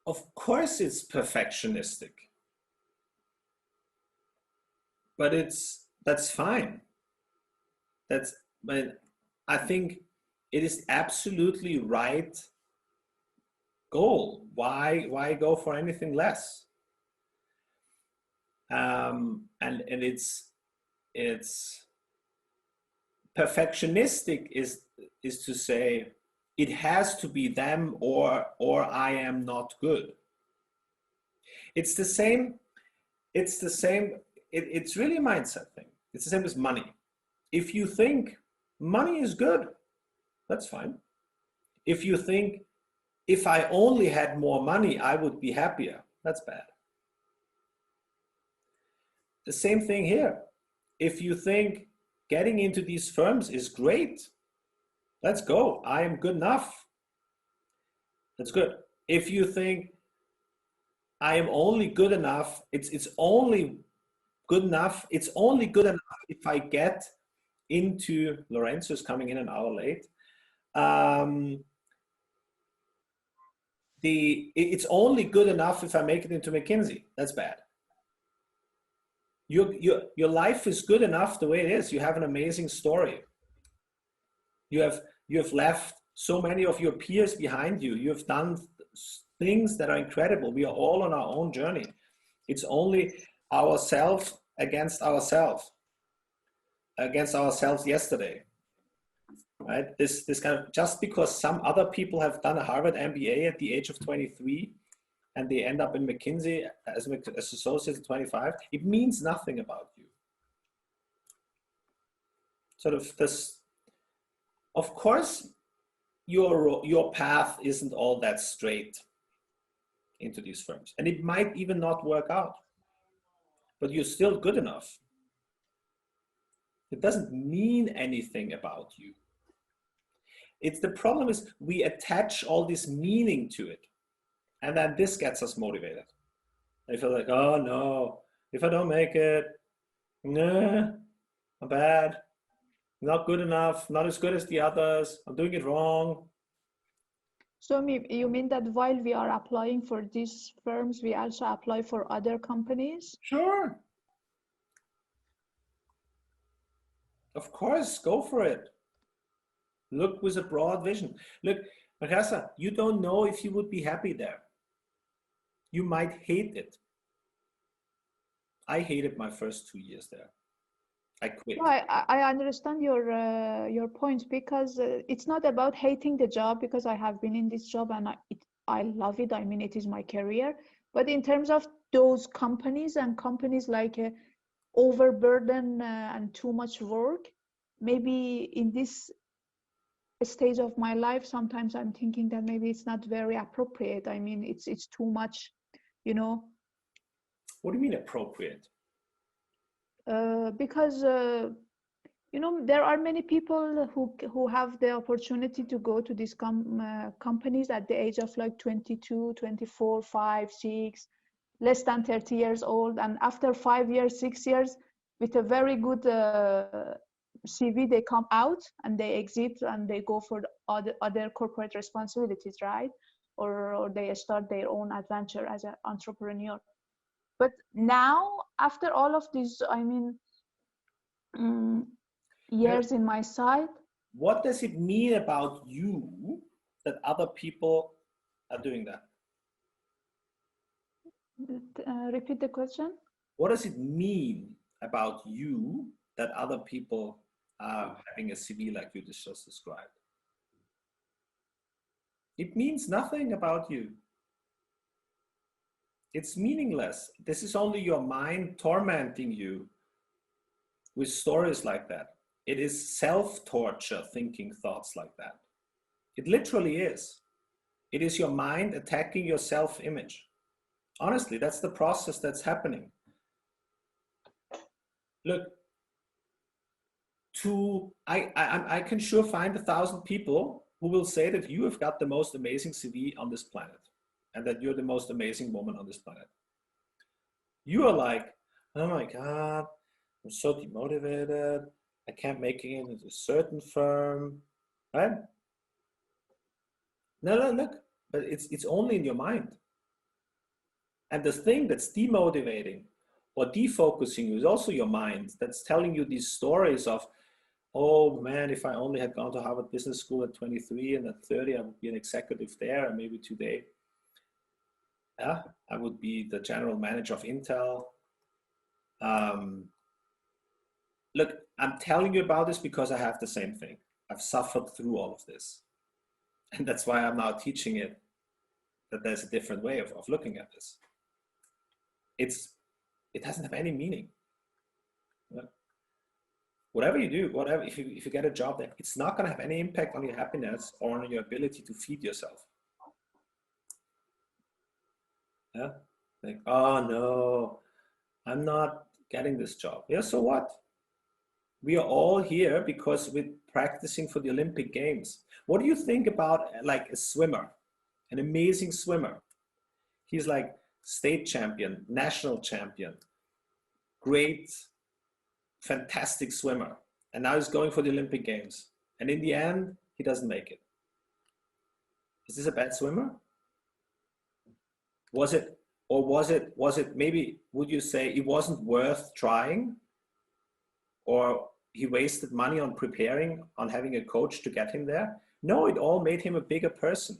Of course it's perfectionistic, but that's fine. That's, but I think it is absolutely right goal. Why go for anything less? And it's perfectionistic is to say it has to be them or I am not good. It's the same. It's the same. It's really a mindset thing. It's the same as money. If you think money is good, that's fine. If you think if I only had more money, I would be happier, that's bad. The same thing here. If you think getting into these firms is great, let's go. I am good enough. That's good. If you think I am only good enough, it's only good enough. It's only good enough if I get into, Lorenzo's coming in an hour late. It's only good enough if I make it into McKinsey. That's bad. Your life is good enough the way it is. You have an amazing story. You have left so many of your peers behind you. You have done things that are incredible. We are all on our own journey. It's only ourselves against ourselves yesterday, right? This kind of, just because some other people have done a Harvard MBA at the age of 23 and they end up in McKinsey as associates at 25, it means nothing about you. Sort of this, of course, your path isn't all that straight into these firms, and it might even not work out, but you're still good enough. It doesn't mean anything about you. It's the problem is we attach all this meaning to it, and then this gets us motivated. I feel like, oh no, if I don't make it, nah, I'm bad, not good enough, not as good as the others, I'm doing it wrong. So you mean that while we are applying for these firms, we also apply for other companies? Sure. Of course, go for it. Look with a broad vision. Look, Makasa, you don't know if you would be happy there. You might hate it. I hated my first 2 years there. I quit. No, I understand your point, because it's not about hating the job, because I have been in this job and I love it. I mean, it is my career. But in terms of those companies and companies like overburden and too much work, maybe in this stage of my life, sometimes I'm thinking that maybe it's not very appropriate. I mean, it's too much, you know. What do you mean appropriate? Because you know, there are many people who have the opportunity to go to these companies at the age of like 22, 24, 5, 6, less than 30 years old, and after 5 years, 6 years, with a very good CV, they come out and they exit and they go for other corporate responsibilities, right? Or they start their own adventure as an entrepreneur. But now, after all of this, I mean, years in my side. What does it mean about you that other people are doing that? Repeat the question. What does it mean about you that other people are having a CV like you just described? It means nothing about you. It's meaningless. This is only your mind tormenting you with stories like that. It is self-torture thinking thoughts like that. It literally is. It is your mind attacking your self-image. Honestly, that's the process that's happening. Look, I can sure find 1,000 people who will say that you have got the most amazing CV on this planet and that you're the most amazing woman on this planet. You are like, oh my God, I'm so demotivated. I can't make it into a certain firm, right? No, look, but it's only in your mind. And the thing that's demotivating or defocusing you is also your mind that's telling you these stories of, oh man, if I only had gone to Harvard Business School at 23 and at 30, I would be an executive there. And maybe today, yeah, I would be the general manager of Intel. Look, I'm telling you about this because I have the same thing. I've suffered through all of this. And that's why I'm now teaching it, that there's a different way of looking at this. It doesn't have any meaning. Whatever you do, whatever, if you get a job there, it's not going to have any impact on your happiness or on your ability to feed yourself. Yeah, like, oh no, I'm not getting this job. Yeah, so what? We are all here because we're practicing for the Olympic Games. What do you think about like a swimmer, an amazing swimmer? He's like state champion, national champion, great, fantastic swimmer. And now he's going for the Olympic Games. And in the end, he doesn't make it. Is this a bad swimmer? Was it, or was it maybe, would you say it wasn't worth trying? Or he wasted money on preparing, on having a coach to get him there? No, it all made him a bigger person.